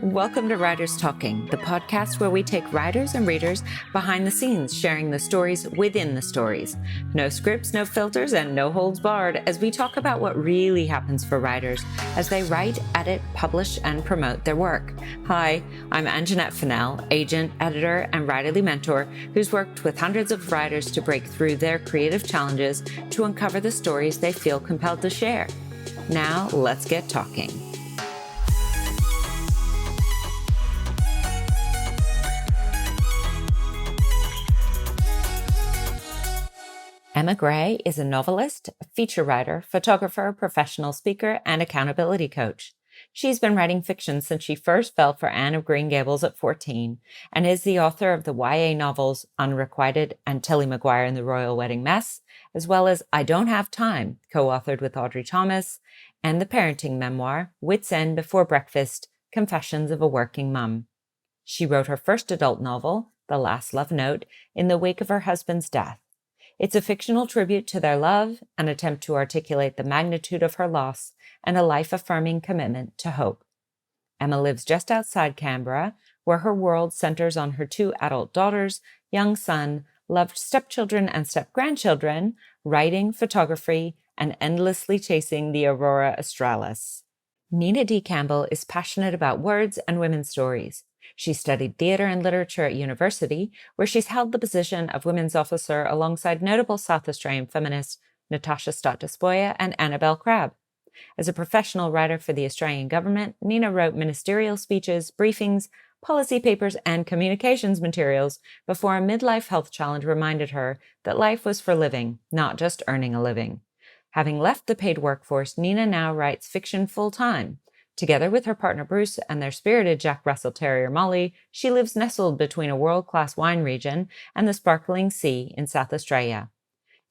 Welcome to Writers Talking, the podcast where we take writers and readers behind the scenes, sharing the stories within the stories. No scripts, no filters, and no holds barred as we talk about what really happens for writers as they write, edit, publish, and promote their work. Hi, I'm Anjanette Fennell, agent, editor, and writerly mentor who's worked with hundreds of writers to break through their creative challenges to uncover the stories they feel compelled to share. Now, let's get talking. Emma Gray is a novelist, feature writer, photographer, professional speaker, and accountability coach. She's been writing fiction since she first fell for Anne of Green Gables at 14 and is the author of the YA novels Unrequited and Tilly Maguire and the Royal Wedding Mess, as well as I Don't Have Time, co-authored with Audrey Thomas, and the parenting memoir Wits End Before Breakfast, Confessions of a Working Mum. She wrote her first adult novel, The Last Love Note, in the wake of her husband's death. It's a fictional tribute to their love, an attempt to articulate the magnitude of her loss, and a life-affirming commitment to hope. Emma lives just outside Canberra, where her world centers on her two adult daughters, young son, loved stepchildren and step-grandchildren, writing, photography, and endlessly chasing the aurora australis. Nina D. Campbell is passionate about words and women's stories. She studied theatre and literature at university, where she's held the position of women's officer alongside notable South Australian feminists Natasha Stott-Despoja and Annabelle Crabb. As a professional writer for the Australian government, Nina wrote ministerial speeches, briefings, policy papers, and communications materials before a midlife health challenge reminded her that life was for living, not just earning a living. Having left the paid workforce, Nina now writes fiction full-time. Together with her partner Bruce and their spirited Jack Russell Terrier Molly, she lives nestled between a world-class wine region and the sparkling sea in South Australia.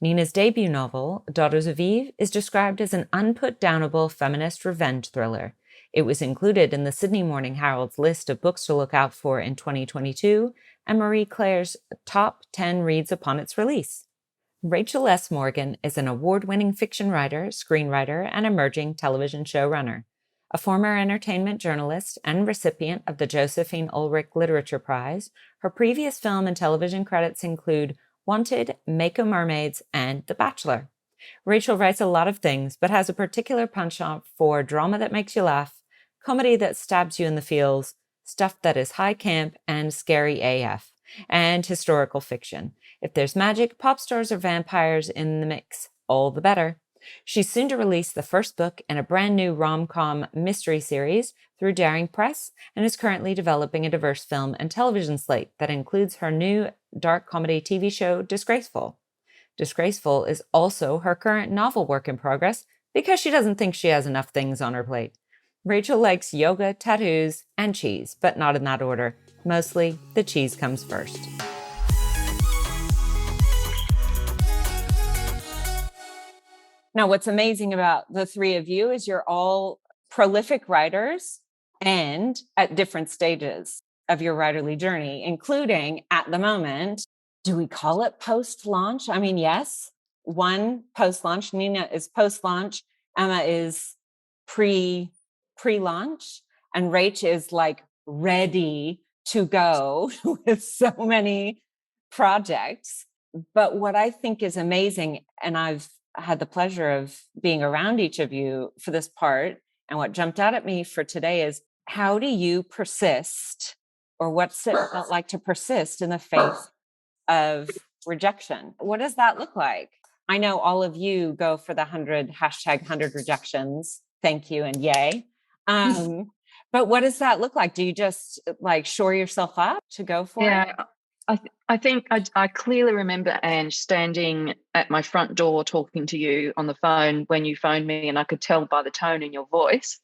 Nina's debut novel, Daughters of Eve, is described as an unput-downable feminist revenge thriller. It was included in the Sydney Morning Herald's list of books to look out for in 2022 and Marie Claire's top 10 reads upon its release. Rachel S. Morgan is an award-winning fiction writer, screenwriter, and emerging television showrunner. A former entertainment journalist and recipient of the Josephine Ulrich Literature Prize, her previous film and television credits include Wanted, Mako Mermaids, and The Bachelor. Rachel writes a lot of things, but has a particular penchant for drama that makes you laugh, comedy that stabs you in the feels, stuff that is high camp and scary AF, and historical fiction. If there's magic, pop stars, or vampires in the mix, all the better. She's soon to release the first book in a brand new rom-com mystery series through Daring Press and is currently developing a diverse film and television slate that includes her new dark comedy TV show, Disgraceful. Disgraceful is also her current novel work in progress because she doesn't think she has enough things on her plate. Rachel likes yoga, tattoos, and cheese, but not in that order. Mostly, the cheese comes first. Now, what's amazing about the three of you is you're all prolific writers and at different stages of your writerly journey, including at the moment, do we call it post-launch? I mean, yes, one post-launch. Nina is post-launch. Emma is pre-launch. And Rach is like ready to go with so many projects. But what I think is amazing, and I've had the pleasure of being around each of you for this part. And what jumped out at me for today is how do you persist, or what's it felt like to persist in the face of rejection? What does that look like? I know all of you go for the #100 rejections. Thank you and yay. But what does that look like? Do you just like shore yourself up to go for it? I think I clearly remember, Ange, standing at my front door talking to you on the phone when you phoned me, and I could tell by the tone in your voice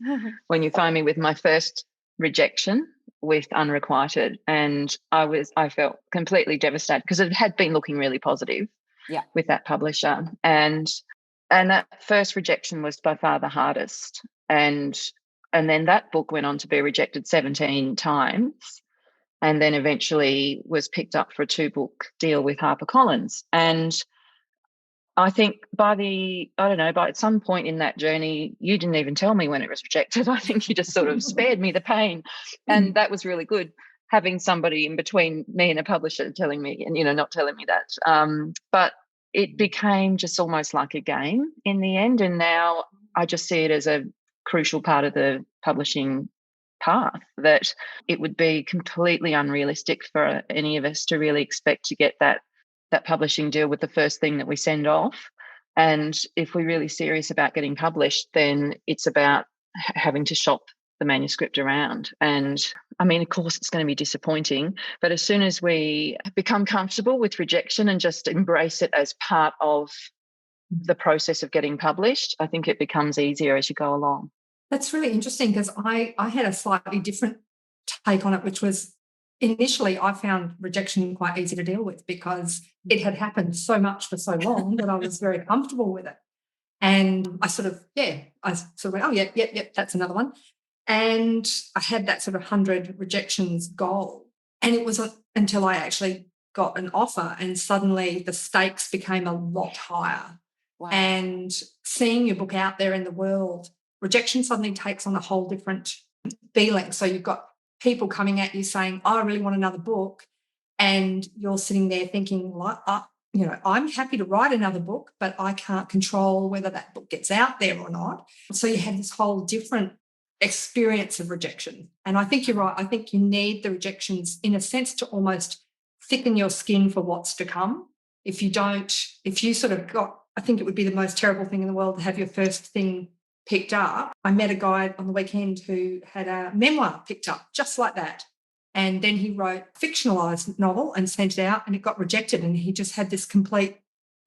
when you phoned me with my first rejection with Unrequited, and I felt completely devastated because it had been looking really positive with that publisher, and that first rejection was by far the hardest, and then that book went on to be rejected 17 times. And then eventually was picked up for a 2-book deal with HarperCollins. And I think by at some point in that journey, you didn't even tell me when it was rejected. I think you just sort of spared me the pain. And that was really good, having somebody in between me and a publisher telling me and, not telling me that. But it became just almost like a game in the end. And now I just see it as a crucial part of the publishing path, that it would be completely unrealistic for any of us to really expect to get that publishing deal with the first thing that we send off. And if we're really serious about getting published, then it's about having to shop the manuscript around. And I mean, of course, it's going to be disappointing, but as soon as we become comfortable with rejection and just embrace it as part of the process of getting published, I think it becomes easier as you go along. That's really interesting, because I had a slightly different take on it, which was initially I found rejection quite easy to deal with because it had happened so much for so long that I was very comfortable with it. And I sort of went, oh, yeah, that's another one. And I had that sort of 100 rejections goal. And it was until I actually got an offer, and suddenly the stakes became a lot higher. Wow. And seeing your book out there in the world, rejection suddenly takes on a whole different feeling. So you've got people coming at you saying, oh, I really want another book. And you're sitting there thinking, well, I'm happy to write another book, but I can't control whether that book gets out there or not. So you have this whole different experience of rejection. And I think you're right. I think you need the rejections in a sense to almost thicken your skin for what's to come. If you sort of I think it would be the most terrible thing in the world to have your first thing picked up. I met a guy on the weekend who had a memoir picked up just like that. And then he wrote a fictionalised novel and sent it out, and it got rejected. And he just had this complete,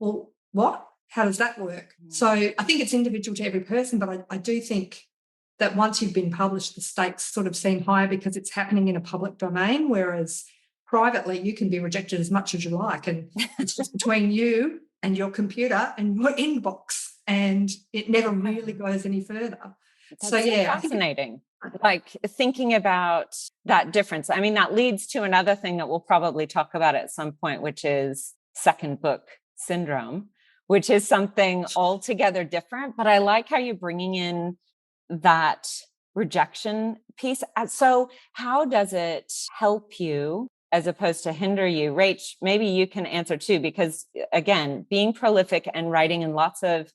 well, what? How does that work? So I think it's individual to every person, but I do think that once you've been published, the stakes sort of seem higher because it's happening in a public domain, whereas privately you can be rejected as much as you like. And it's just between you and your computer and your inbox, and it never really goes any further. That's so fascinating. Like thinking about that difference. I mean, that leads to another thing that we'll probably talk about at some point, which is second book syndrome, which is something altogether different. But I like how you're bringing in that rejection piece. So how does it help you as opposed to hinder you? Rach, maybe you can answer too, because again, being prolific and writing in lots of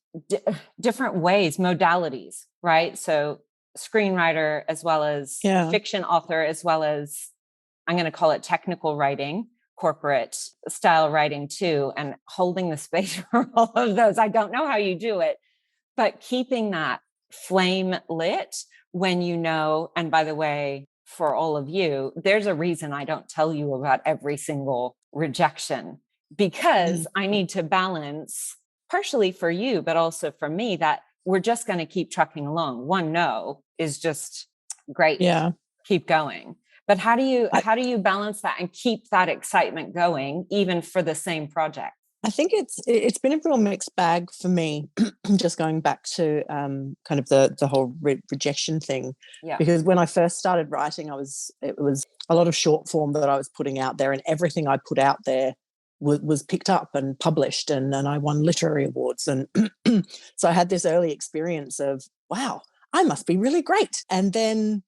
different ways, modalities, right? So screenwriter, as well as fiction author, as well as, I'm going to call it technical writing, corporate style writing too, and holding the space for all of those. I don't know how you do it, but keeping that flame lit when and by the way, for all of you, there's a reason I don't tell you about every single rejection, because I need to balance, partially for you, but also for me, that we're just going to keep trucking along. One no is just great. Yeah. Keep going. But how do you balance that and keep that excitement going, even for the same project? I think it's been a real mixed bag for me, just going back to kind of the whole rejection thing. Yeah. Because when I first started writing, it was a lot of short form that I was putting out there, and everything I put out there was picked up and published, and I won literary awards. And so I had this early experience of, wow, I must be really great. And then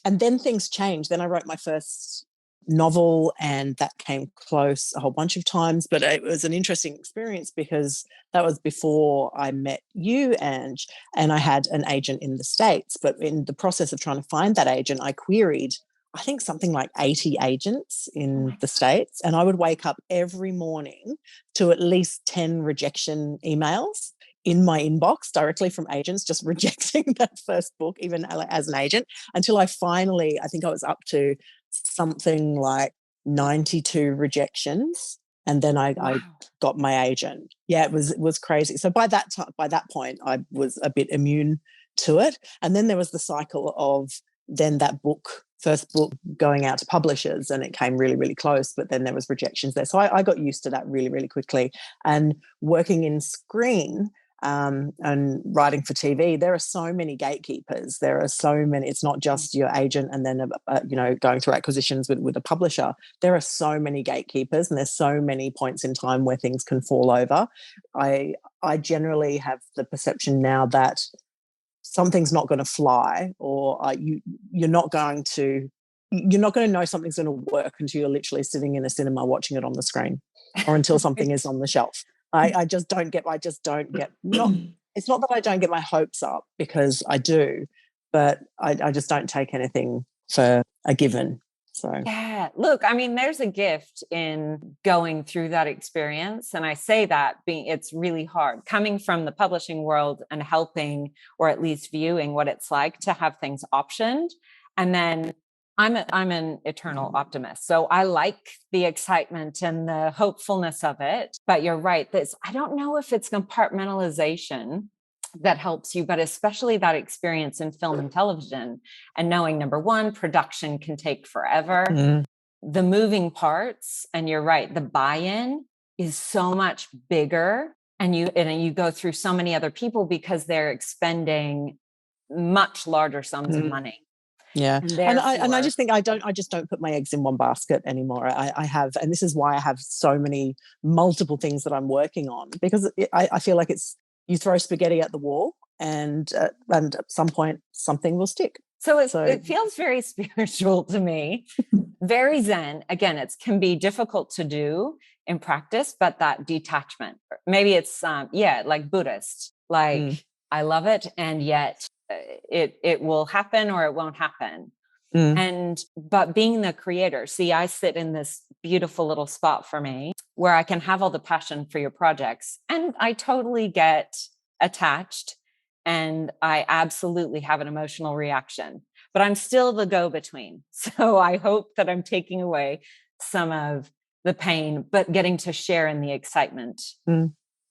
things changed. Then I wrote my first novel, and that came close a whole bunch of times, but it was an interesting experience because that was before I met you, Ange, and I had an agent in the States. But in the process of trying to find that agent, I queried, I think, something like 80 agents in the States, and I would wake up every morning to at least 10 rejection emails in my inbox directly from agents, just rejecting that first book, even as an agent, until I finally, I think I was up to something like 92 rejections, and then I got my agent. Yeah, it was crazy. So by that point, I was a bit immune to it. And then there was the cycle of then that first book going out to publishers, and it came really, really close, but then there was rejections there. So I got used to that really, really quickly. And working in screen, and writing for TV, there are so many gatekeepers. There are so many. It's not just your agent and then going through acquisitions with a publisher. There are so many gatekeepers, and there's so many points in time where things can fall over. I generally have the perception now that something's not going to fly, or you're not going to know something's going to work until you're literally sitting in a cinema watching it on the screen, or until something is on the shelf. I just don't get. Not. It's not that I don't get my hopes up, because I do, but I just don't take anything for a given. So yeah, look, I mean, there's a gift in going through that experience, and I say that it's really hard coming from the publishing world and helping, or at least viewing what it's like to have things optioned, and then. I'm an eternal optimist. So I like the excitement and the hopefulness of it. But you're right. I don't know if it's compartmentalization that helps you, but especially that experience in film and television, and knowing, number one, production can take forever. The moving parts, and you're right, the buy-in is so much bigger. And you go through so many other people because they're expending much larger sums of money. Yeah. And I just think I just don't put my eggs in one basket anymore. I have, and this is why I have so many multiple things that I'm working on, because I feel like you throw spaghetti at the wall, and at some point something will stick. So it feels very spiritual to me, very Zen. Again, it can be difficult to do in practice, but that detachment, maybe it's like Buddhist, like I love it, and yet it will happen or it won't happen. But being the creator, see, I sit in this beautiful little spot for me where I can have all the passion for your projects, and I totally get attached, and I absolutely have an emotional reaction, but I'm still the go-between. So I hope that I'm taking away some of the pain, but getting to share in the excitement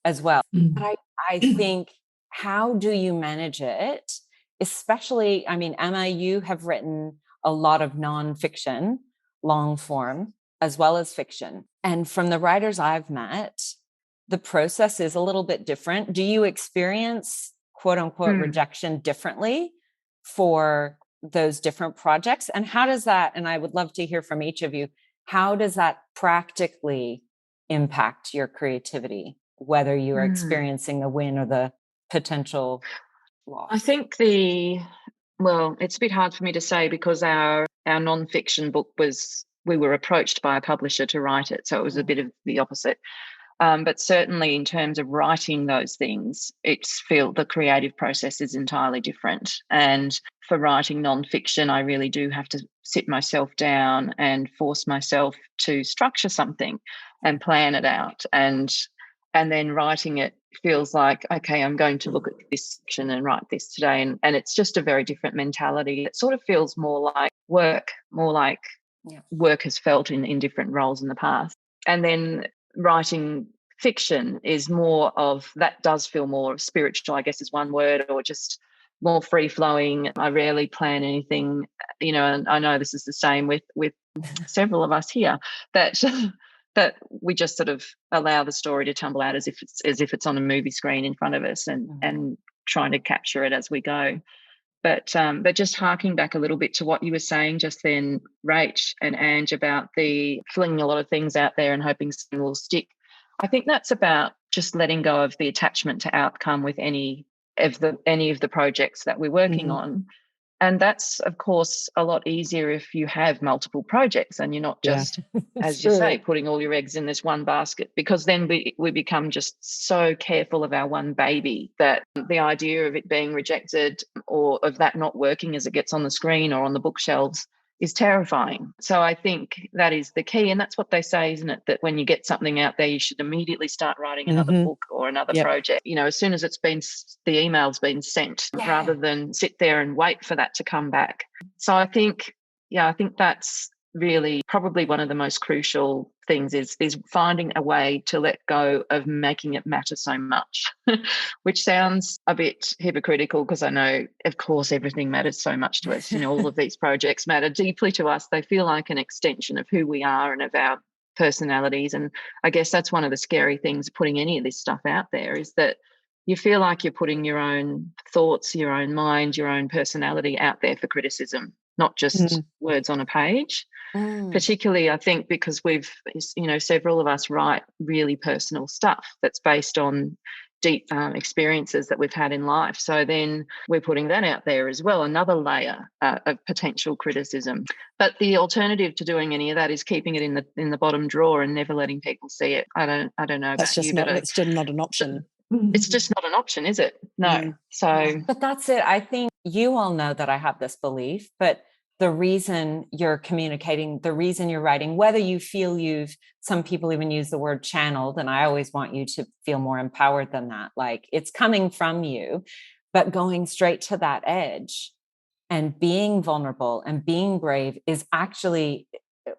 as well. But I think, how do you manage it? Especially, I mean, Emma, you have written a lot of nonfiction, long form, as well as fiction. And from the writers I've met, the process is a little bit different. Do you experience quote unquote rejection differently for those different projects? And how does that, and I would love to hear from each of you, how does that practically impact your creativity, whether you are experiencing the win or the potential loss? I think it's a bit hard for me to say, because our nonfiction book we were approached by a publisher to write it. So it was a bit of the opposite. But certainly in terms of writing those things, the creative process is entirely different. And for writing nonfiction, I really do have to sit myself down and force myself to structure something and plan it out. And then writing it feels like, okay, I'm going to look at this section and write this today. And it's just a very different mentality. It sort of feels more like work, work has felt in different roles in the past. And then writing fiction is more of, that does feel more spiritual, I guess is one word, or just more free flowing. I rarely plan anything, and I know this is the same with several of us here, that we just sort of allow the story to tumble out as if it's on a movie screen in front of us, and trying to capture it as we go. But just harking back a little bit to what you were saying just then, Rach and Ange, about the flinging a lot of things out there and hoping something will stick. I think that's about just letting go of the attachment to outcome with any of the projects that we're working on. And that's, of course, a lot easier if you have multiple projects and you're not just, as you say, putting all your eggs in this one basket, because then we become just so careful of our one baby that the idea of it being rejected, or of that not working as it gets on the screen or on the bookshelves, is terrifying. So I think that is the key. And that's what they say, isn't it? That when you get something out there, you should immediately start writing another book or another project, as soon as the email's been sent, rather than sit there and wait for that to come back. So I think that's really probably one of the most crucial things is finding a way to let go of making it matter so much, which sounds a bit hypocritical, because I know, of course, everything matters so much to us. All of these projects matter deeply to us. They feel like an extension of who we are and of our personalities. And I guess that's one of the scary things putting any of this stuff out there, is that you feel like you're putting your own thoughts, your own mind, your own personality out there for criticism, not just words on a page. Particularly, I think, because we've, several of us write really personal stuff that's based on deep experiences that we've had in life. So then we're putting that out there as well, another layer of potential criticism. But the alternative to doing any of that is keeping it in the bottom drawer and never letting people see it. I don't know that's about just you, not, but it's just not an option. it's just not an option, is it? No. So, but that's it. I think you all know that I have this belief, but the reason you're communicating, the reason you're writing, whether you feel some people even use the word channeled, and I always want you to feel more empowered than that. Like it's coming from you, but going straight to that edge and being vulnerable and being brave is actually,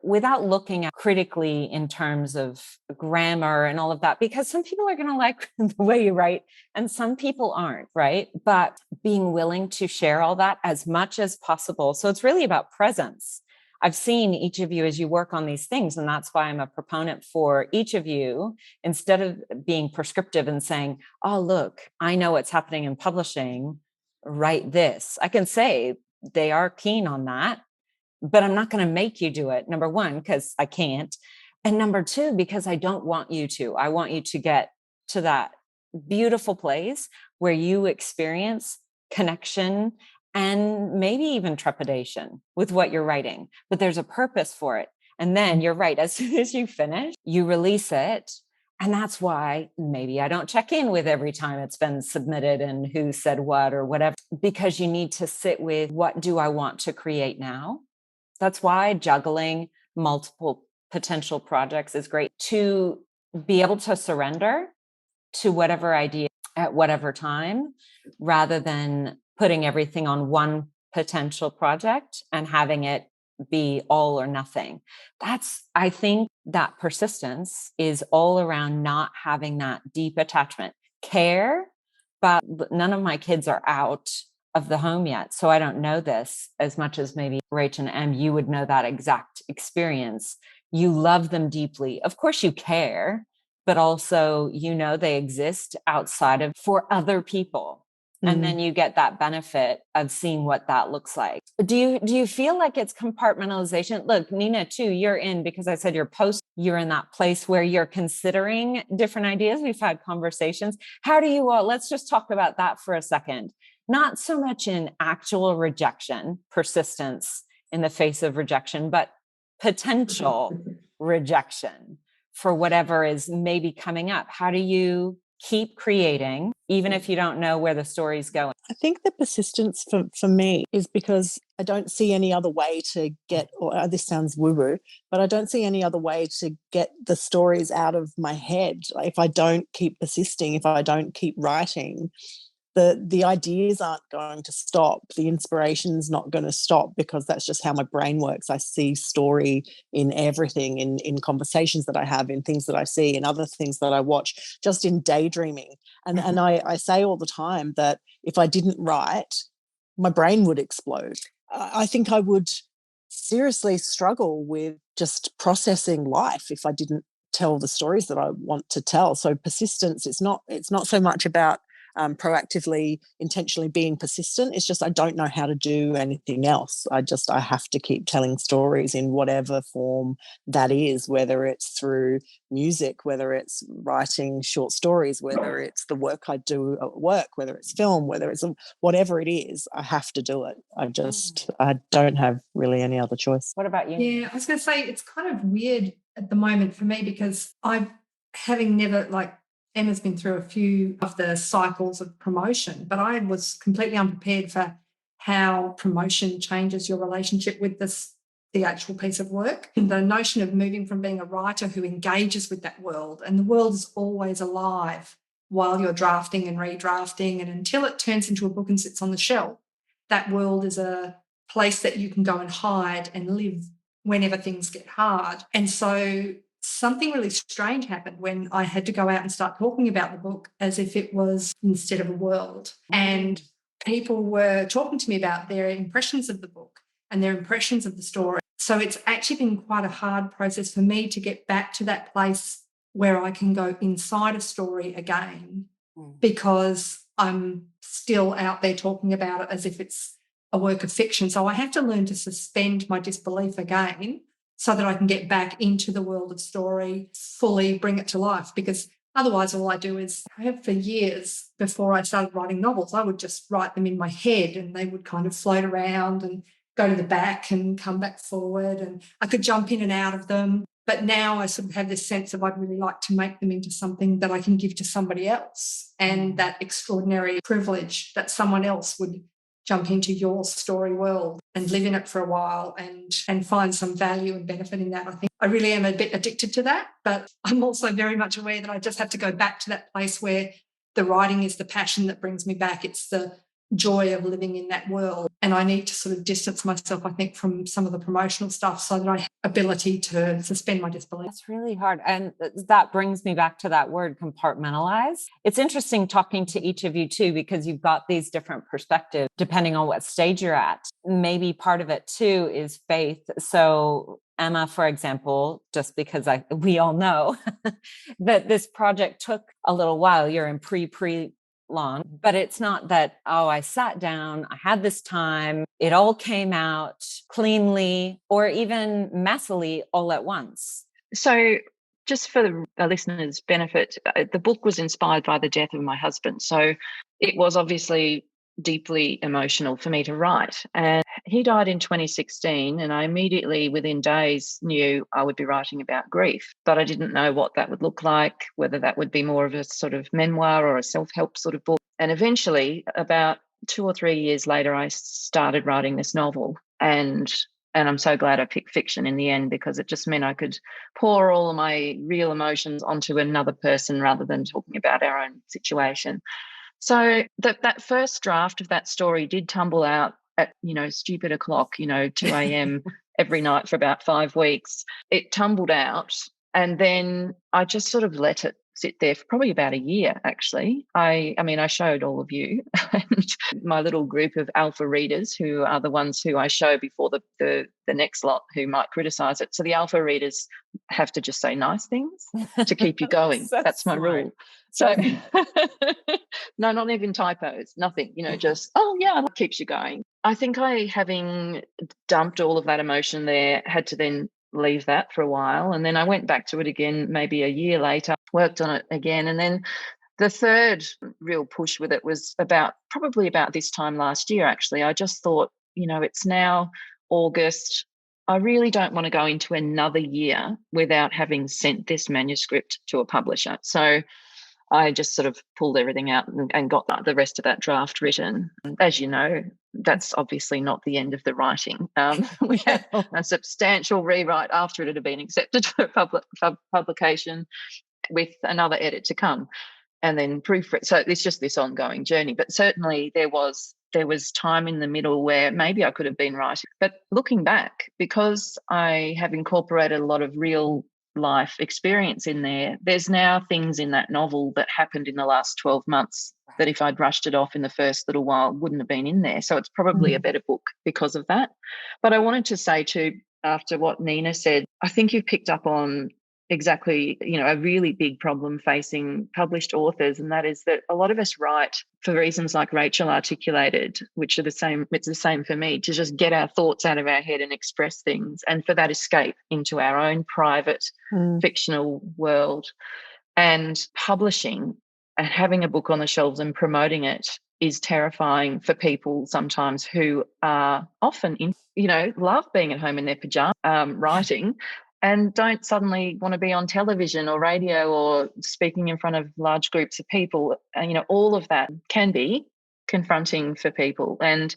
without looking at critically in terms of grammar and all of that, because some people are going to like the way you write and some people aren't, right? But being willing to share all that as much as possible. So it's really about presence. I've seen each of you as you work on these things, and that's why I'm a proponent for each of you, instead of being prescriptive and saying, oh, look, I know what's happening in publishing, write this. I can say they are keen on that, but I'm not going to make you do it. Number one, because I can't. And number two, because I don't want you to. I want you to get to that beautiful place where you experience connection and maybe even trepidation with what you're writing, but there's a purpose for it. And then you're right, as soon as you finish, you release it. And that's why maybe I don't check in with every time it's been submitted and who said what or whatever, because you need to sit with, what do I want to create now? That's why juggling multiple potential projects is great, to be able to surrender to whatever idea at whatever time, rather than putting everything on one potential project and having it be all or nothing. I think that persistence is all around not having that deep attachment, care, but none of my kids are out of the home yet. So I don't know this as much as maybe Rach and Em, you would know that exact experience. You love them deeply. Of course you care, but also, they exist outside of, for other people. And then you get that benefit of seeing what that looks like. Do you feel like it's compartmentalization? Look, Nina, too, you're in, because I said you're in that place where you're considering different ideas. We've had conversations. How do you all, let's just talk about that for a second. Not so much in actual rejection, persistence in the face of rejection, but potential rejection for whatever is maybe coming up. How do you keep creating, even if you don't know where the story's going? I think the persistence for me is because I don't see any other way to get, or this sounds woo-woo, but I don't see any other way to get the stories out of my head. Like, if I don't keep persisting, if I don't keep writing, the ideas aren't going to stop. The inspiration's not going to stop, because that's just how my brain works. I see story in everything, in conversations that I have, in things that I see, in other things that I watch, just in daydreaming. And I say all the time that if I didn't write, my brain would explode. I think I would seriously struggle with just processing life if I didn't tell the stories that I want to tell. So persistence, it's not so much about proactively, intentionally being persistent. It's just I don't know how to do anything else. I have to keep telling stories in whatever form that is, whether it's through music, whether it's writing short stories, whether it's the work I do at work, whether it's film, whether it's whatever it is, I have to do it. I don't have really any other choice. What about you? Yeah, I was going to say it's kind of weird at the moment for me, because having never, like, Emma's been through a few of the cycles of promotion, but I was completely unprepared for how promotion changes your relationship with the actual piece of work. And the notion of moving from being a writer who engages with that world, and the world is always alive while you're drafting and redrafting, and until it turns into a book and sits on the shelf, that world is a place that you can go and hide and live whenever things get hard. And so something really strange happened when I had to go out and start talking about the book as if it was instead of a world. And people were talking to me about their impressions of the book and their impressions of the story. So it's actually been quite a hard process for me to get back to that place where I can go inside a story again because I'm still out there talking about it as if it's a work of fiction. So I have to learn to suspend my disbelief again so that I can get back into the world of story, fully bring it to life, because otherwise all I do is, I have for years before I started writing novels, I would just write them in my head and they would kind of float around and go to the back and come back forward, and I could jump in and out of them. But now I sort of have this sense of I'd really like to make them into something that I can give to somebody else, and that extraordinary privilege that someone else would jump into your story world and live in it for a while and find some value and benefit in that. I think I really am a bit addicted to that, but I'm also very much aware that I just have to go back to that place where the writing is the passion that brings me back. It's the joy of living in that world. And I need to sort of distance myself, I think, from some of the promotional stuff so that I have ability to suspend my disbelief. That's really hard. And that brings me back to that word, compartmentalize. It's interesting talking to each of you too, because you've got these different perspectives depending on what stage you're at. Maybe part of it too is faith. So Emma, for example, just because we all know that this project took a little while, you're in pre long, but it's not that, oh, I sat down, I had this time, it all came out cleanly or even messily all at once. So just for the listeners' benefit, the book was inspired by the death of my husband. So it was obviously deeply emotional for me to write. And he died in 2016, and I immediately, within days, knew I would be writing about grief, but I didn't know what that would look like, whether that would be more of a sort of memoir or a self-help sort of book. And eventually, about 2 or 3 years later, I started writing this novel. And I'm so glad I picked fiction in the end, because it just meant I could pour all of my real emotions onto another person rather than talking about our own situation. So that first draft of that story did tumble out at, stupid o'clock, 2 a.m. every night for about 5 weeks. It tumbled out, and then I just sort of let it sit there for probably about a year, actually. I showed all of you and my little group of alpha readers, who are the ones who I show before the next lot who might criticize it. So the alpha readers have to just say nice things to keep you going. That's my rule. So no, not even typos, nothing, just, oh yeah, that keeps you going. I think I, having dumped all of that emotion there, had to then leave that for a while. And then I went back to it again, maybe a year later, worked on it again. And then the third real push with it was probably about this time last year, actually. I just thought, it's now August. I really don't want to go into another year without having sent this manuscript to a publisher. So I just sort of pulled everything out and got the rest of that draft written. As you know, that's obviously not the end of the writing. We had a substantial rewrite after it had been accepted for publication, with another edit to come, and then proofread. So it's just this ongoing journey. But certainly there was time in the middle where maybe I could have been writing. But looking back, because I have incorporated a lot of real life experience in there, there's now things in that novel that happened in the last 12 months that if I'd rushed it off in the first little while wouldn't have been in there. So it's probably a better book because of that. But I wanted to say too, after what Nina said, I think you've picked up on exactly, a really big problem facing published authors, and that is that a lot of us write for reasons like Rachel articulated, which are the same. It's the same for me, to just get our thoughts out of our head and express things, and for that escape into our own private fictional world. And publishing and having a book on the shelves and promoting it is terrifying for people sometimes who are often love being at home in their pajamas writing, and don't suddenly want to be on television or radio or speaking in front of large groups of people. All of that can be confronting for people. And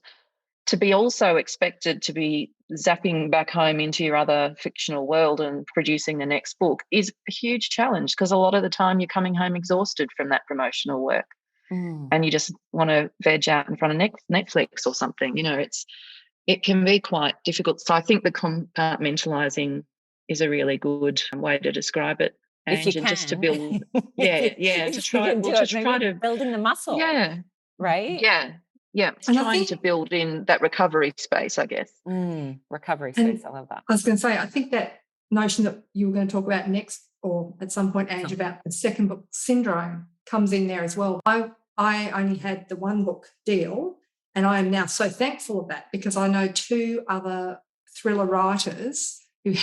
to be also expected to be zapping back home into your other fictional world and producing the next book is a huge challenge, because a lot of the time you're coming home exhausted from that promotional work and you just want to veg out in front of Netflix or something. It can be quite difficult. So I think the compartmentalizing is a really good way to describe it. And if you can. Just to build, to try to building the muscle. Yeah. Right? Yeah. It's trying to build in that recovery space, I guess. Recovery space. I love that. I was going to say, I think that notion that you were going to talk about next, or at some point, Ange, about the second book syndrome, comes in there as well. I only had the one book deal, and I am now so thankful of that, because I know two other thriller writers who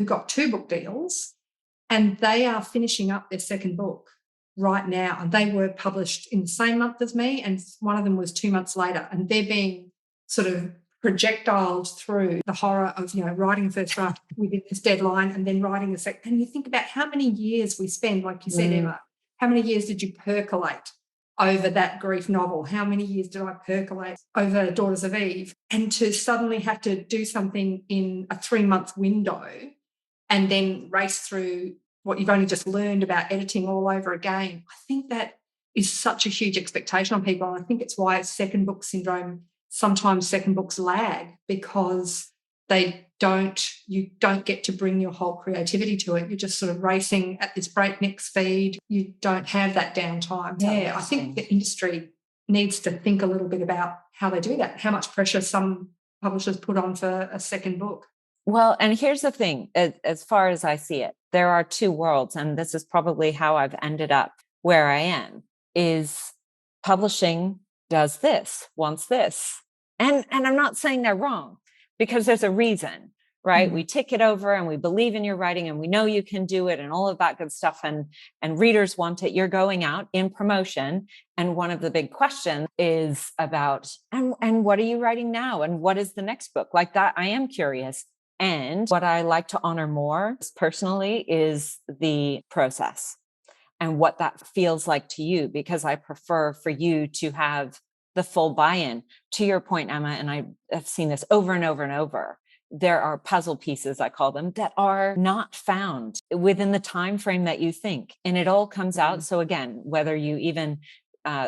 got 2 book deals, and they are finishing up their second book right now. And they were published in the same month as me, and one of them was 2 months later. And they're being sort of projectiled through the horror of, writing a first draft within this deadline and then writing a second. And you think about how many years we spend, like you said, Emma, how many years did you percolate over that grief novel? How many years did I percolate over Daughters of Eve? And to suddenly have to do something in a 3-month window and then race through what you've only just learned about editing all over again, I think that is such a huge expectation on people. And I think it's why second book syndrome, sometimes second books lag, because you don't get to bring your whole creativity to it. You're just sort of racing at this breakneck speed. You don't have that downtime. Yeah, I think the industry needs to think a little bit about how they do that, how much pressure some publishers put on for a second book. Well, and here's the thing, as far as I see it, there are 2 worlds, and this is probably how I've ended up where I am, is publishing does this, wants this. And I'm not saying they're wrong, because there's a reason, right? Mm-hmm. We tick it over and we believe in your writing and we know you can do it and all of that good stuff. And readers want it. You're going out in promotion. And one of the big questions is about, and what are you writing now? And what is the next book? Like that, I am curious. And what I like to honor more personally is the process and what that feels like to you, because I prefer for you to have the full buy-in. To your point, Emma, and I have seen this over and over and over, there are puzzle pieces, I call them, that are not found within the time frame that you think. And it all comes out. So again, whether you even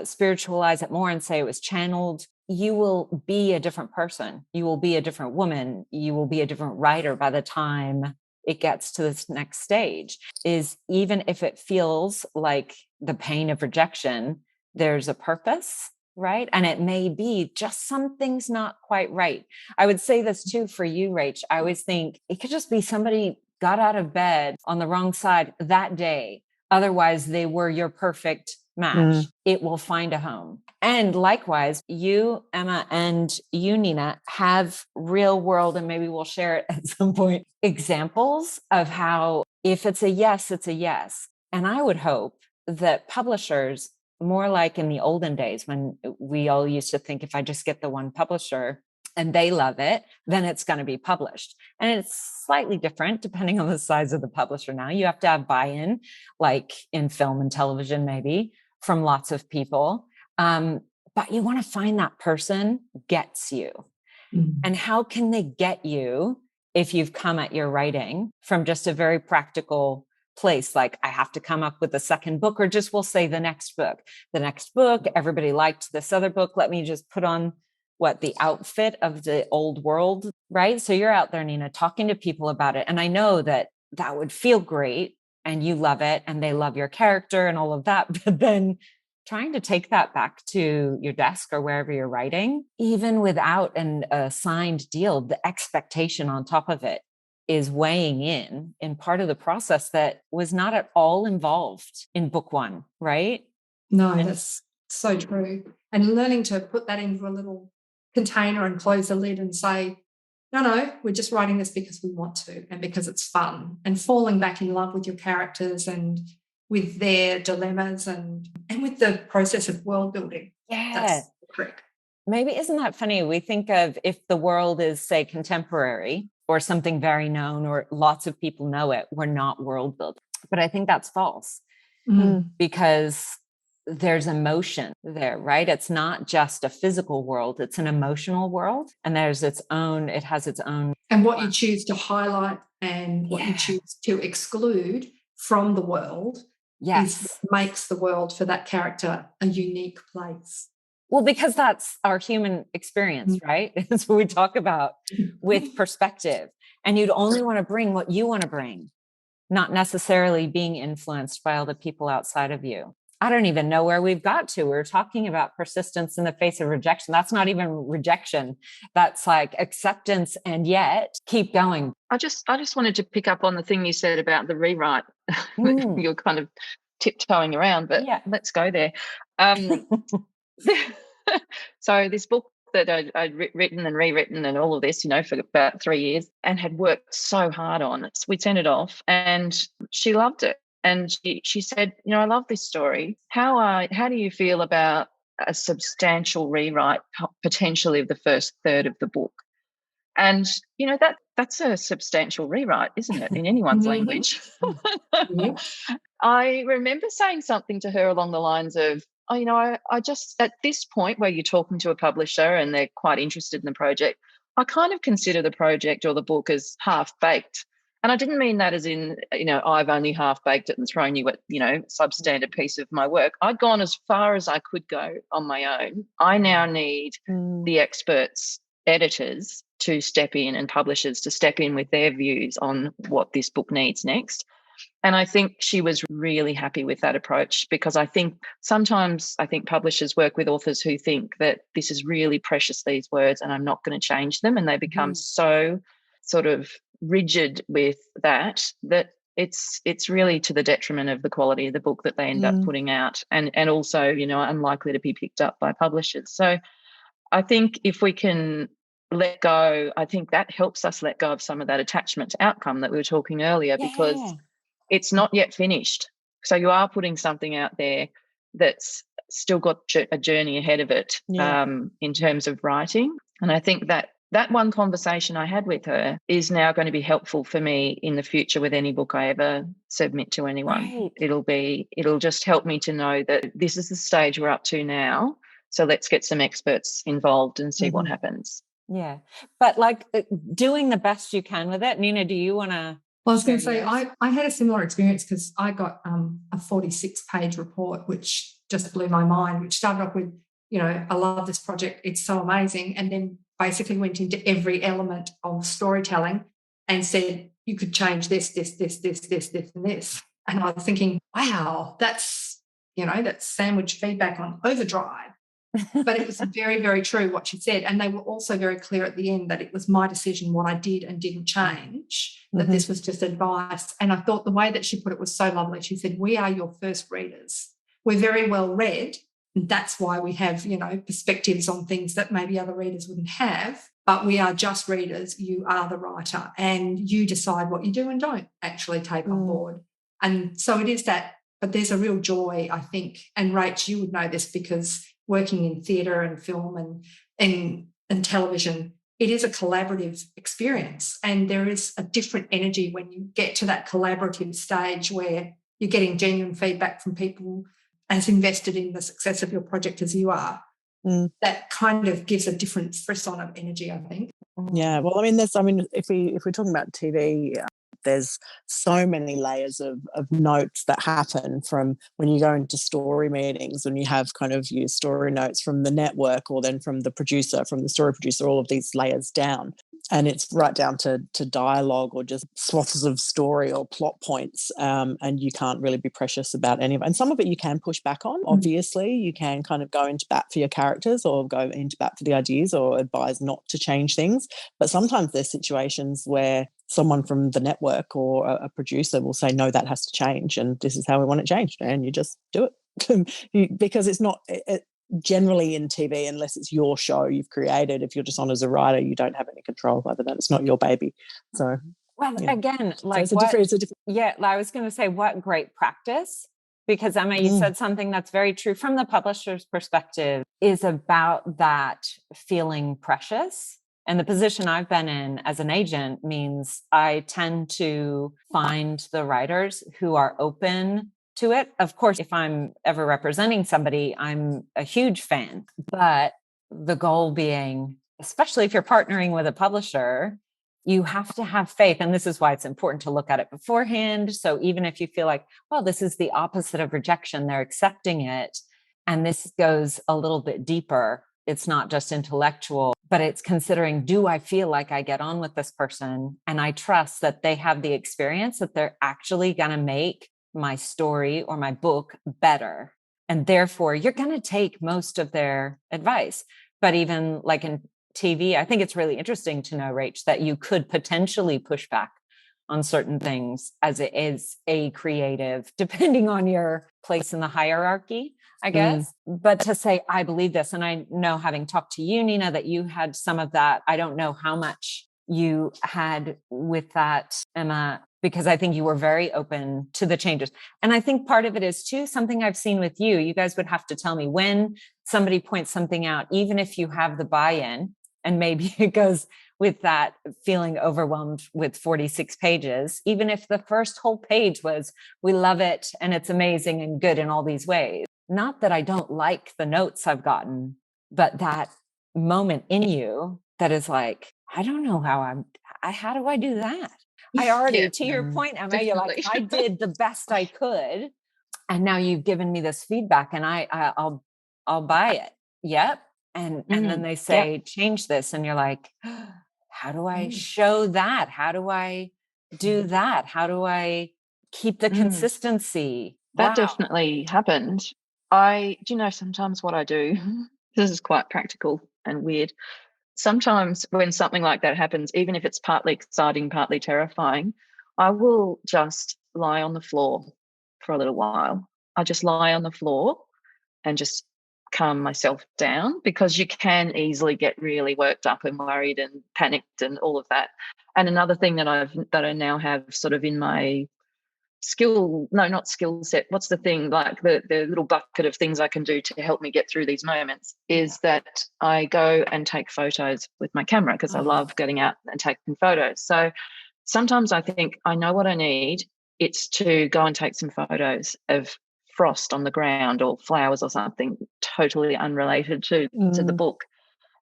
spiritualize it more and say it was channeled, you will be a different person. You will be a different woman. You will be a different writer by the time it gets to this next stage. Is even if it feels like the pain of rejection, there's a purpose, right? And it may be just something's not quite right. I would say this too for you, Rach. I always think it could just be somebody got out of bed on the wrong side that day. Otherwise, they were your perfect match. It will find a home. And likewise, you, Emma, and you, Nina, have real world, and maybe we'll share it at some point, examples of how if it's a yes, it's a yes. And I would hope that publishers, more like in the olden days when we all used to think, if I just get the one publisher and they love it, then it's going to be published. And it's slightly different depending on the size of the publisher now. You have to have buy-in, like in film and television, maybe, from lots of people. But you want to find that person gets you. And how can they get you if you've come at your writing from just a very practical place, like I have to come up with a second book, or just we'll say the next book, everybody liked this other book. Let me just put on the outfit of the old world, right? So you're out there, Nina, talking to people about it. And I know that would feel great and you love it and they love your character and all of that. But then trying to take that back to your desk or wherever you're writing, even without a signed deal, the expectation on top of it is weighing in part of the process that was not at all involved in book 1, right? No, that's so true. And learning to put that into a little container and close the lid and say, no, we're just writing this because we want to and because it's fun, and falling back in love with your characters and with their dilemmas and with the process of world building. Yeah. That's correct. Maybe isn't that funny? We think of if the world is, say, contemporary or something very known or lots of people know it, we're not world building. But I think that's false because there's emotion there, right? It's not just a physical world, it's an emotional world, and it has its own. And what you choose to highlight and what you choose to exclude from the world makes the world for that character a unique place. Well, because that's our human experience, right? That's what we talk about with perspective. And you'd only want to bring what you want to bring, not necessarily being influenced by all the people outside of you. I don't even know where we've got to. We're talking about persistence in the face of rejection. That's not even rejection. That's like acceptance, and yet keep going. I just wanted to pick up on the thing you said about the rewrite. You're kind of tiptoeing around, but let's go there. So this book that I'd written and rewritten and all of this, for about 3 years, and had worked so hard on it. So we sent it off and she loved it. And she said, I love this story. How do you feel about a substantial rewrite potentially of the first third of the book? And, that's a substantial rewrite, isn't it, in anyone's language? Yeah. I remember saying something to her along the lines of, I just, at this point where you're talking to a publisher and they're quite interested in the project, I kind of consider the project or the book as half-baked. And I didn't mean that as in, I've only half-baked it and thrown you at, substandard piece of my work. I'd gone as far as I could go on my own. I now need the experts, editors to step in and publishers to step in with their views on what this book needs next. And I think she was really happy with that approach, because I think sometimes publishers work with authors who think that this is really precious, these words, and I'm not going to change them. And they become so sort of rigid with that it's really to the detriment of the quality of the book that they end up putting out, and also, unlikely to be picked up by publishers. So I think if we can let go, I think that helps us let go of some of that attachment to outcome that we were talking earlier, because it's not yet finished. So you are putting something out there that's still got a journey ahead of it in terms of writing. And I think that one conversation I had with her is now going to be helpful for me in the future with any book I ever submit to anyone. Right. It'll just help me to know that this is the stage we're up to now. So let's get some experts involved and see what happens. Yeah. But doing the best you can with it. Nina, do you want to? Well, I was going to say, I had a similar experience, because I got a 46-page report, which just blew my mind, which started off with, I love this project, it's so amazing, and then basically went into every element of storytelling and said, you could change this, and this. And I was thinking, wow, that's sandwich feedback on overdrive. But it was very, very true what she said. And they were also very clear at the end that it was my decision what I did and didn't change, that this was just advice. And I thought the way that she put it was so lovely. She said, we are your first readers. We're very well read. And that's why we have, perspectives on things that maybe other readers wouldn't have. But we are just readers. You are the writer, and you decide what you do and don't actually take on board. And so it is that, but there's a real joy, I think. And Rach, you would know this, because working in theatre and film and television, it is a collaborative experience, and there is a different energy when you get to that collaborative stage where you're getting genuine feedback from people as invested in the success of your project as you are. That kind of gives a different frisson of energy, I think. Yeah, well, if we're talking about TV, there's so many layers of notes that happen from when you go into story meetings, when you have kind of your story notes from the network, or then from the producer, from the story producer, all of these layers down. And it's right down to dialogue, or just swaths of story or plot points, and you can't really be precious about any of it. And some of it you can push back on, obviously. You can kind of go into bat for your characters, or go into bat for the ideas, or advise not to change things. But sometimes there's situations where someone from the network or a producer will say, no, that has to change, and this is how we want it changed, and you just do it. Because it's not... generally in TV, unless it's your show you've created, if you're just on as a writer, you don't have any control over that. It's not your baby. So, again, so it's a different. Yeah, I was going to say, what great practice, because Emma, you said something that's very true from the publisher's perspective, is about that feeling precious. And the position I've been in as an agent means I tend to find the writers who are open to it. Of course, if I'm ever representing somebody, I'm a huge fan. But the goal being, especially if you're partnering with a publisher, you have to have faith. And this is why it's important to look at it beforehand. So even if you feel like, well, this is the opposite of rejection, they're accepting it, and this goes a little bit deeper. It's not just intellectual, but it's considering, do I feel like I get on with this person? And I trust that they have the experience that they're actually going to make my story or my book better. And therefore, you're going to take most of their advice. But even like in TV, I think it's really interesting to know, Rach, that you could potentially push back on certain things as it is a creative, depending on your place in the hierarchy, I guess. But to say, I believe this, and I know, having talked to you, Nina, that you had some of that. I don't know how much you had with that, Emma, because I think you were very open to the changes. And I think part of it is too, something I've seen with you. You guys would have to tell me when somebody points something out, even if you have the buy-in, and maybe it goes with that feeling overwhelmed with 46 pages, even if the first whole page was, we love it and it's amazing and good in all these ways. Not that I don't like the notes I've gotten, but that moment in you that is like, I don't know how do I do that? I already, to your point, Emma, definitely. you're like, I did the best I could. And now you've given me this feedback and I'll buy it. Yep. And then they say, change this. And you're like, how do I show that? How do I do that? How do I keep the consistency? That definitely happened. Do you know, sometimes what I do, this is quite practical and weird. Sometimes when something like that happens, even if it's partly exciting, partly terrifying, I will just lie on the floor for a little while. I just lie on the floor and just calm myself down, because you can easily get really worked up and worried and panicked and all of that. And another thing that I now have sort of in my not skill set, what's the thing, like the little bucket of things I can do to help me get through these moments, is that I go and take photos with my camera, because I love getting out and taking photos. So sometimes I think I know what I need. It's to go and take some photos of frost on the ground or flowers or something totally unrelated to the book.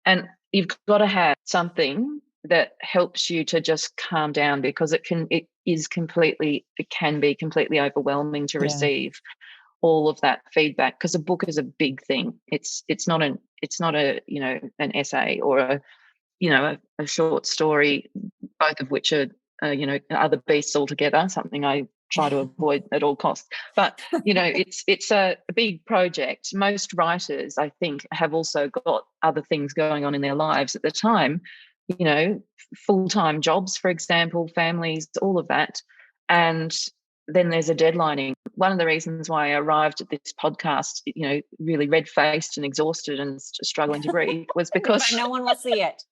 And you've got to have something that helps you to just calm down, because it can be completely overwhelming to receive all of that feedback, because a book is a big thing. It's not a an essay or a short story, both of which are other beasts altogether, something I try to avoid at all costs. But it's a big project. Most writers, I think, have also got other things going on in their lives at the time, full-time jobs, for example, families, all of that. And then there's a deadlining. One of the reasons why I arrived at this podcast, really red-faced and exhausted and struggling to breathe, was because no one will see it.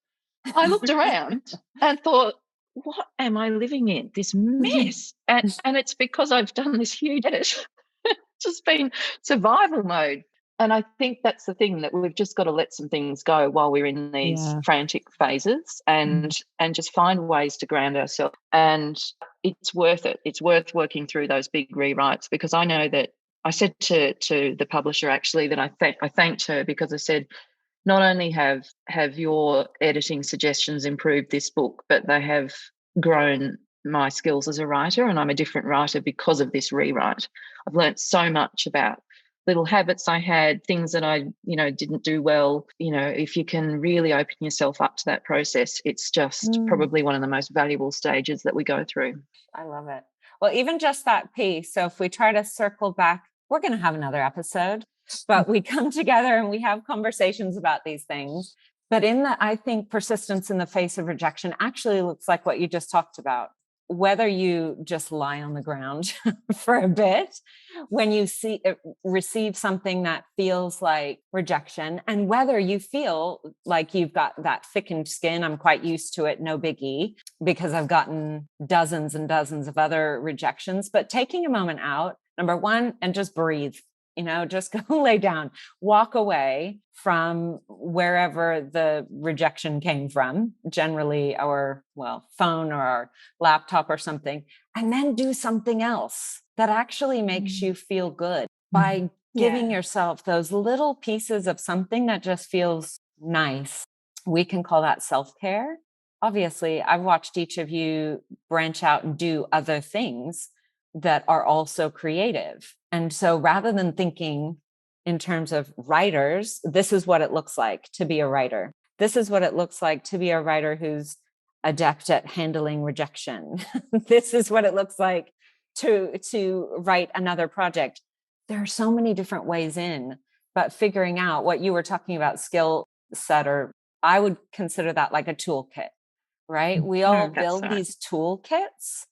I looked around and thought, what am I living in? This mess. And it's because I've done this huge edit. It's just been survival mode. And I think that's the thing, that we've just got to let some things go while we're in these frantic phases, and just find ways to ground ourselves. And it's worth it. It's worth working through those big rewrites, because I know that I said to the publisher, actually, that I thanked her, because I said, not only have your editing suggestions improved this book, but they have grown my skills as a writer, and I'm a different writer because of this rewrite. I've learned so much about little habits I had, things that I, didn't do well. If you can really open yourself up to that process, it's just probably one of the most valuable stages that we go through. I love it. Well, even just that piece. So if we try to circle back, we're going to have another episode, but we come together and we have conversations about these things. But I think persistence in the face of rejection actually looks like what you just talked about. Whether you just lie on the ground for a bit when you receive something that feels like rejection, and whether you feel like you've got that thickened skin. I'm quite used to it, no biggie, because I've gotten dozens and dozens of other rejections. But taking a moment out, number one, and just breathe. Just go lay down, walk away from wherever the rejection came from, generally our phone or our laptop or something, and then do something else that actually makes you feel good by giving yourself those little pieces of something that just feels nice. We can call that self-care. Obviously, I've watched each of you branch out and do other things that are also creative. And so rather than thinking in terms of writers, this is what it looks like to be a writer. This is what it looks like to be a writer who's adept at handling rejection. This is what it looks like to write another project. There are so many different ways in, but figuring out what you were talking about, skill set, or I would consider that like a toolkit, right? We all build these toolkits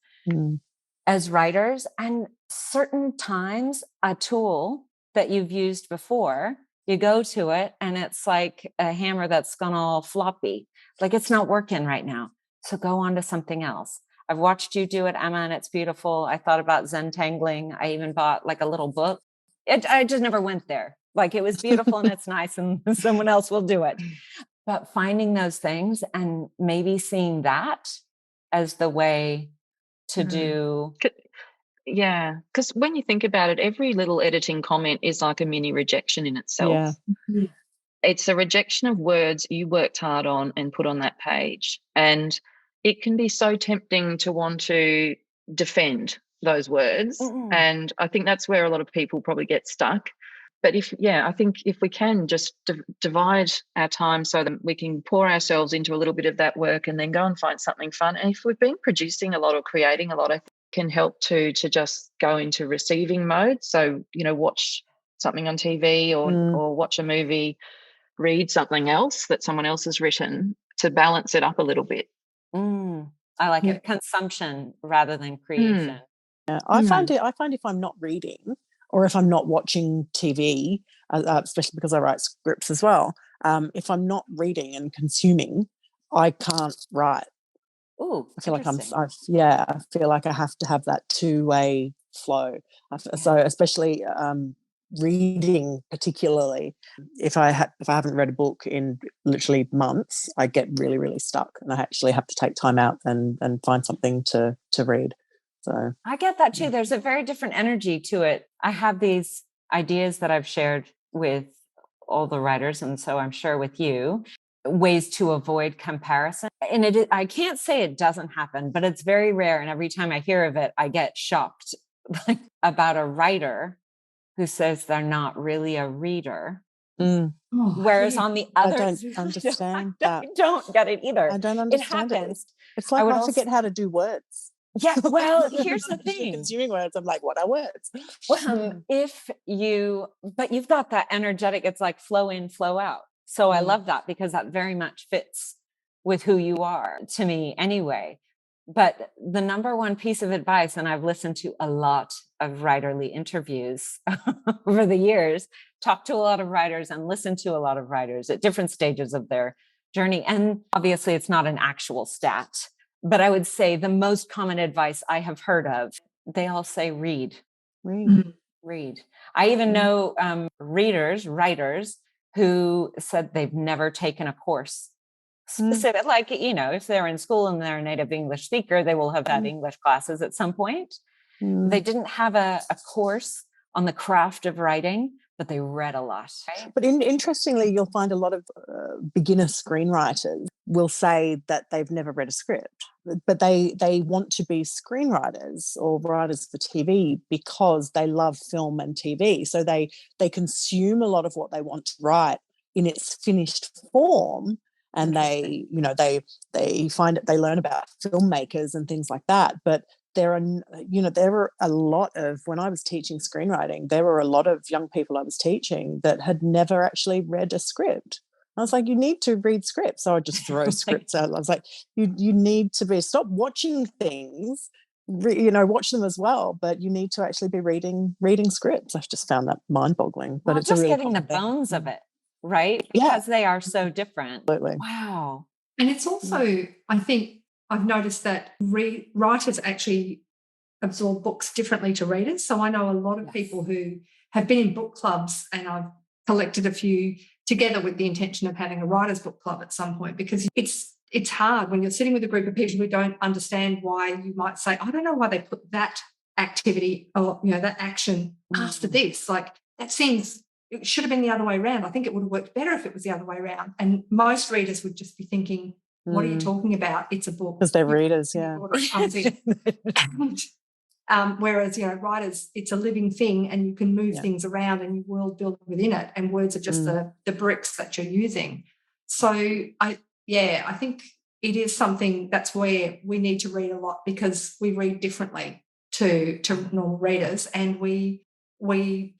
as writers, and certain times a tool that you've used before, you go to it and it's like a hammer that's gone all floppy, like it's not working right now. So go on to something else. I've watched you do it, Emma, and it's beautiful. I thought about Zentangling. I even bought like a little book. I just never went there. Like it was beautiful and it's nice and someone else will do it. But finding those things and maybe seeing that as the way to do. Yeah, because when you think about it, every little editing comment is like a mini rejection in itself. Yeah. It's a rejection of words you worked hard on and put on that page. And it can be so tempting to want to defend those words. And I think that's where a lot of people probably get stuck. But I think if we can just divide our time so that we can pour ourselves into a little bit of that work and then go and find something fun. And if we've been producing a lot or creating a lot, I think it can help to just go into receiving mode. So, watch something on TV or watch a movie, read something else that someone else has written to balance it up a little bit. I like it. Consumption rather than creation. Yeah, I find if I'm not reading or if I'm not watching TV, especially because I write scripts as well, if I'm not reading and consuming, I can't write. Oh, I feel like I feel like I have to have that two-way flow. So especially reading, particularly if I haven't read a book in literally months, I get really, really stuck, and I actually have to take time out and find something to read. So I get that too. There's a very different energy to it. I have these ideas that I've shared with all the writers, and so I'm sure with you, ways to avoid comparison. And I can't say it doesn't happen, but it's very rare. And every time I hear of it, I get shocked about a writer who says they're not really a reader. Whereas on the other, I don't understand that. I don't get it either. I don't understand it. Happens. It's like I forget how to do words. Yeah, well, here's the thing. Consuming words, I'm like, what are words? Well, but you've got that energetic, it's like flow in, flow out. So I love that because that very much fits with who you are, to me anyway. But the number one piece of advice, and I've listened to a lot of writerly interviews over the years, talked to a lot of writers and listened to a lot of writers at different stages of their journey. And obviously it's not an actual stat, but I would say the most common advice I have heard of, they all say read. I even know writers who said they've never taken a course specific, like, if they're in school and they're a native English speaker, they will have had English classes at some point. They didn't have a course on the craft of writing, but they read a lot. Right? But interestingly, you'll find a lot of beginner screenwriters will say that they've never read a script, but they want to be screenwriters or writers for TV because they love film and TV. So they consume a lot of what they want to write in its finished form. And they find it, they learn about filmmakers and things like that. But there were a lot of, when I was teaching screenwriting, there were a lot of young people I was teaching that had never actually read a script. I was like, you need to read scripts. So I just throw scripts out. I was like, you need to stop watching things, watch them as well, but you need to actually be reading scripts. I've just found that mind-boggling. But it's just really getting the bones of it, right? Because they are so different. Absolutely. Wow. And it's also, I think, I've noticed that writers actually absorb books differently to readers. So I know a lot of people who have been in book clubs, and I've collected a few together with the intention of having a writer's book club at some point, because it's hard when you're sitting with a group of people who don't understand why you might say, I don't know why they put that activity or that action after this. Like, that seems, it should have been the other way around. I think it would have worked better if it was the other way around. And most readers would just be thinking, what are you talking about? It's a book. Because they're readers, yeah. Whereas, writers, it's a living thing, and you can move things around and you world build within it, and words are just the bricks that you're using. So I think it is something that's where we need to read a lot, because we read differently to normal readers, and we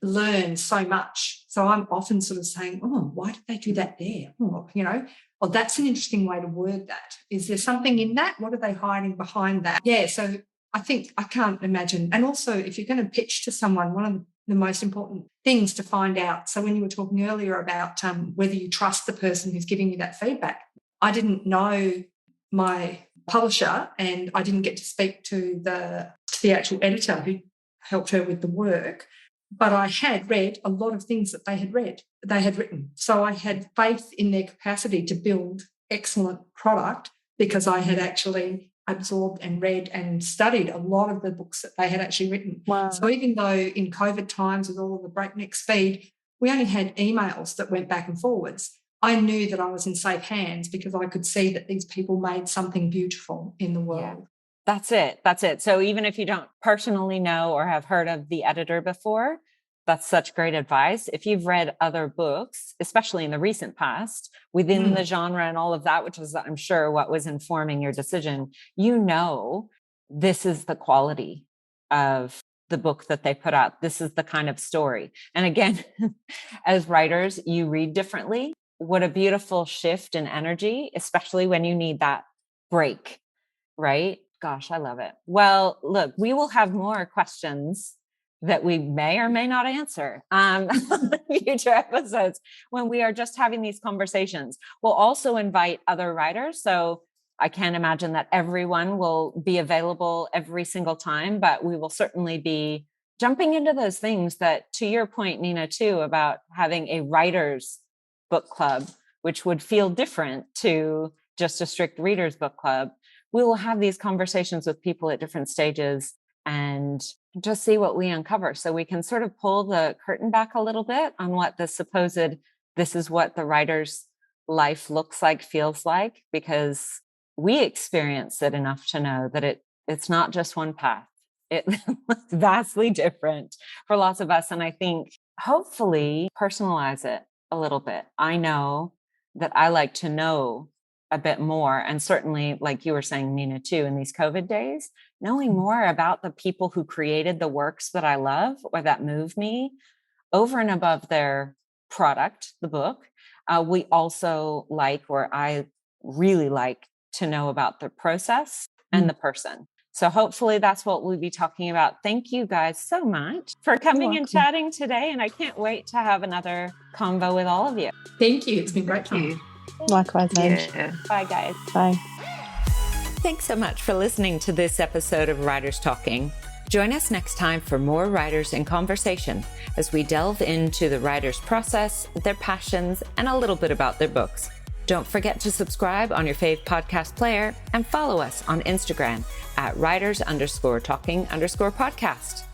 learn so much. So I'm often sort of saying, oh, why did they do that there? Oh, that's an interesting way to word that. Is there something in that? What are they hiding behind that? Yeah, so I think I can't imagine. And also, if you're going to pitch to someone, one of the most important things to find out. So when you were talking earlier about whether you trust the person who's giving you that feedback, I didn't know my publisher, and I didn't get to speak to the actual editor who helped her with the work. But I had read a lot of things that they had written. So I had faith in their capacity to build excellent product because I had actually absorbed and read and studied a lot of the books that they had actually written. Wow. So even though in COVID times with all of the breakneck speed, we only had emails that went back and forwards, I knew that I was in safe hands because I could see that these people made something beautiful in the world. Yeah. That's it. So even if you don't personally know or have heard of the editor before, that's such great advice. If you've read other books, especially in the recent past, within the genre and all of that, which is, I'm sure, what was informing your decision, you know, this is the quality of the book that they put out. This is the kind of story. And again, as writers, you read differently. What a beautiful shift in energy, especially when you need that break, right? Gosh, I love it. Well, look, we will have more questions that we may or may not answer future episodes when we are just having these conversations. We'll also invite other writers. So I can't imagine that everyone will be available every single time, but we will certainly be jumping into those things that, to your point, Nina, too, about having a writer's book club, which would feel different to just a strict reader's book club. We will have these conversations with people at different stages and just see what we uncover. So we can sort of pull the curtain back a little bit on what the supposed, this is what the writer's life looks like, feels like, because we experience it enough to know that it's not just one path. It's vastly different for lots of us. And I think hopefully personalize it a little bit. I know that I like to know a bit more. And certainly, like you were saying, Nina, too, in these COVID days, knowing more about the people who created the works that I love or that move me over and above their product, the book. We also I really like to know about the process and the person. So hopefully that's what we'll be talking about. Thank you guys so much for coming and chatting today. And I can't wait to have another convo with all of you. Thank you. It's been great fun. Likewise, Ange. Yeah. Bye, guys. Bye. Thanks so much for listening to this episode of Writers Talking. Join us next time for more writers in conversation as we delve into the writer's process, their passions, and a little bit about their books. Don't forget to subscribe on your fave podcast player and follow us on Instagram at writers_talking_podcast.